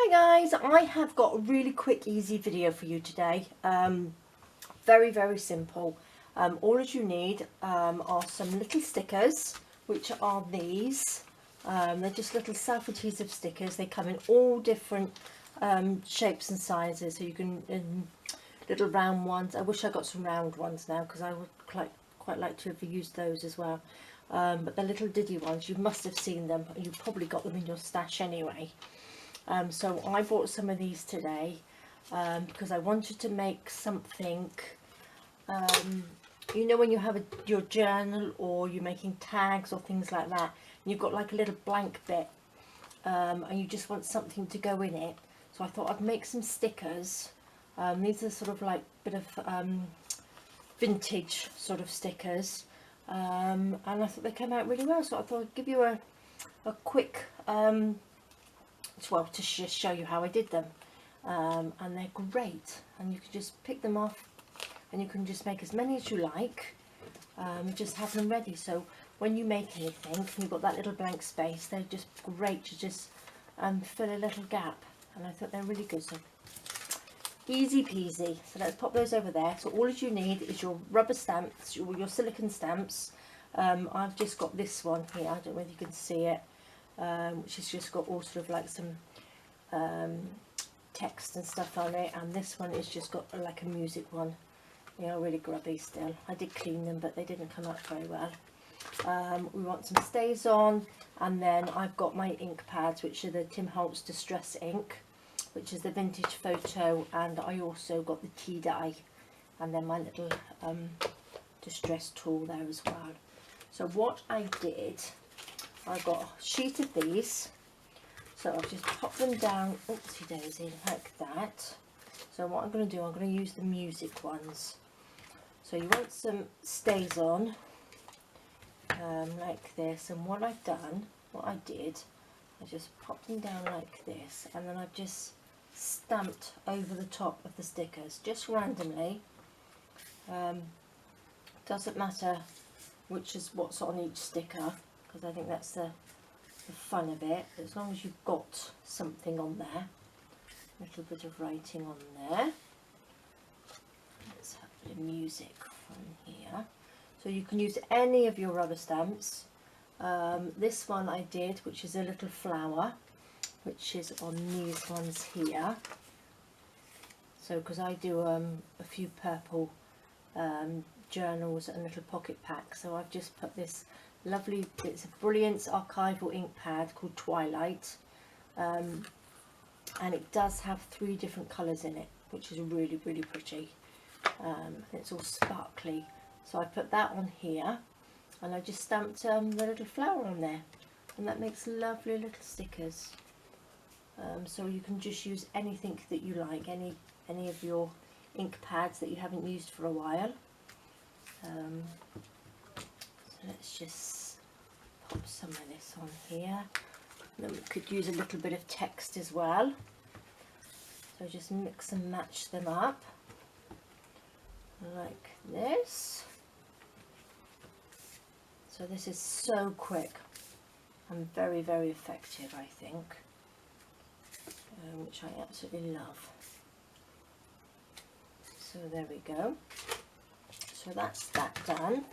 Hi guys, I have got a really quick easy video for you today. Very simple. All that you need are some little stickers, which are these. They're just little self-adhesive stickers. They come in all different shapes and sizes, so you can little round ones. I wish I got some round ones now, because I would quite like to have used those as well. But the little diddy ones, you must have seen them. You probably got them in your stash anyway. So I bought some of these today because I wanted to make something, you know, when you have your journal or you're making tags or things like that, and you've got like a little blank bit and you just want something to go in it. So I thought I'd make some stickers. These are sort of like a bit of vintage sort of stickers, and I thought they came out really well, so I thought I'd give you a quick well, to just show you how I did them, and they're great, and you can just pick them off and you can just make as many as you like, just have them ready. So when you make anything and you've got that little blank space, they're just great to just fill a little gap, and I thought they're really good. So easy peasy. So let's pop those over there. So all you need is your rubber stamps, your silicone stamps. I've just got this one here, I don't know if you can see it, which has just got all sort of like some text and stuff on it, and this one is just got like a music one. They are really grubby still. I did clean them, but they didn't come out very well. We want some stays on, and then I've got my ink pads, which are the Tim Holtz Distress ink, which is the vintage photo, and I also got the tea dye, and then my little distress tool there as well. So what I did, I got a sheet of these, so I've just popped them down, oopsie daisy, like that. So what I'm going to do, I'm going to use the music ones. So you want some stays on, like this, and what I did, I just popped them down like this, and then I've just stamped over the top of the stickers, just randomly. Doesn't matter which is what's on each sticker, because I think that's the fun of it, as long as you've got something on there, a little bit of writing on there. Let's have a bit of music from here. So you can use any of your rubber stamps. This one I did, which is a little flower, which is on these ones here. So because I do a few purple journals and little pocket packs, so I've just put this lovely, it's a Brilliance archival ink pad called Twilight, and it does have 3 different colours in it, which is really pretty. It's all sparkly, so I put that on here, and I just stamped the little flower on there, and that makes lovely little stickers. So you can just use anything that you like, any of your ink pads that you haven't used for a while. So let's just pop some of this on here. Then we could use a little bit of text as well. So just mix and match them up like this. So this is so quick and very effective, I think, which I absolutely love. So there we go. So that's that done.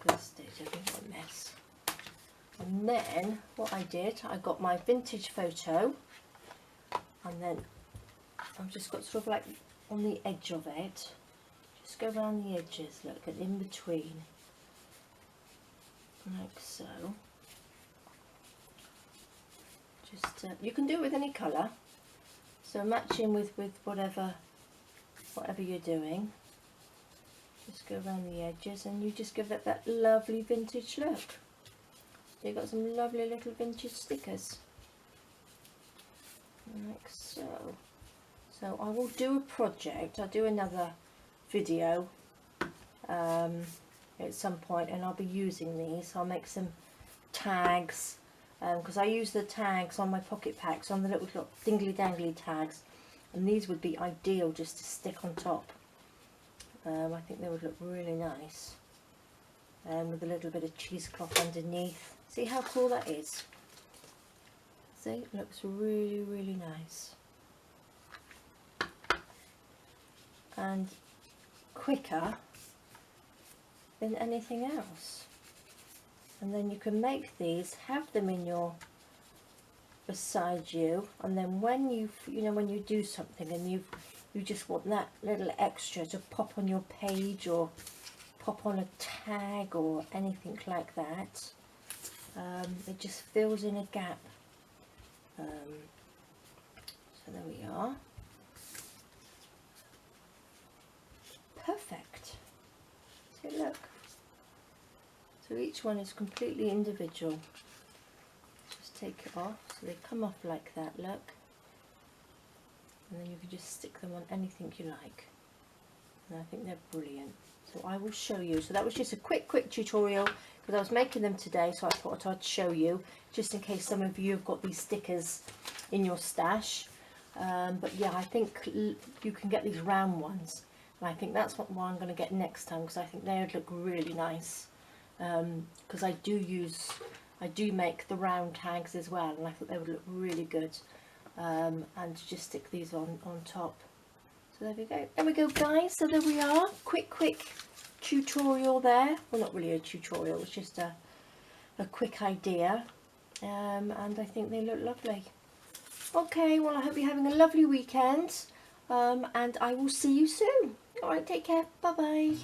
This stage, I think a mess. And then what I did, I got my vintage photo, and then I've just got sort of like on the edge of it, just go around the edges, look, and in between, like so. Just you can do it with any colour, so matching with whatever you're doing. Just go around the edges, and you just give it that lovely vintage look. So you've got some lovely little vintage stickers, like so. So I will do a project, I'll do another video at some point, and I'll be using these. I'll make some tags, because I use the tags on my pocket packs, on the little dingly dangly tags, and these would be ideal just to stick on top. I think they would look really nice, with a little bit of cheesecloth underneath. See how cool that is? See, it looks really, really nice. And quicker than anything else. And then you can make these, have them in your beside you, and then when when you do something and you just want that little extra to pop on your page or pop on a tag or anything like that, it just fills in a gap. So there we are. Perfect. See, look. So each one is completely individual. Just take it off, so they come off like that, look. And then you can just stick them on anything you like. And I think they're brilliant. So I will show you. So that was just a quick tutorial because I was making them today, so I thought I'd show you just in case some of you have got these stickers in your stash. But yeah, I think you can get these round ones, and I think that's what I'm going to get next time because I think they would look really nice. Because I do make the round tags as well, and I thought they would look really good. And just stick these on top. So there we go. There we go, guys. So there we are. Quick tutorial there. Well, not really a tutorial. It's just a quick idea. And I think they look lovely. Okay. Well, I hope you're having a lovely weekend. And I will see you soon. All right. Take care. Bye bye.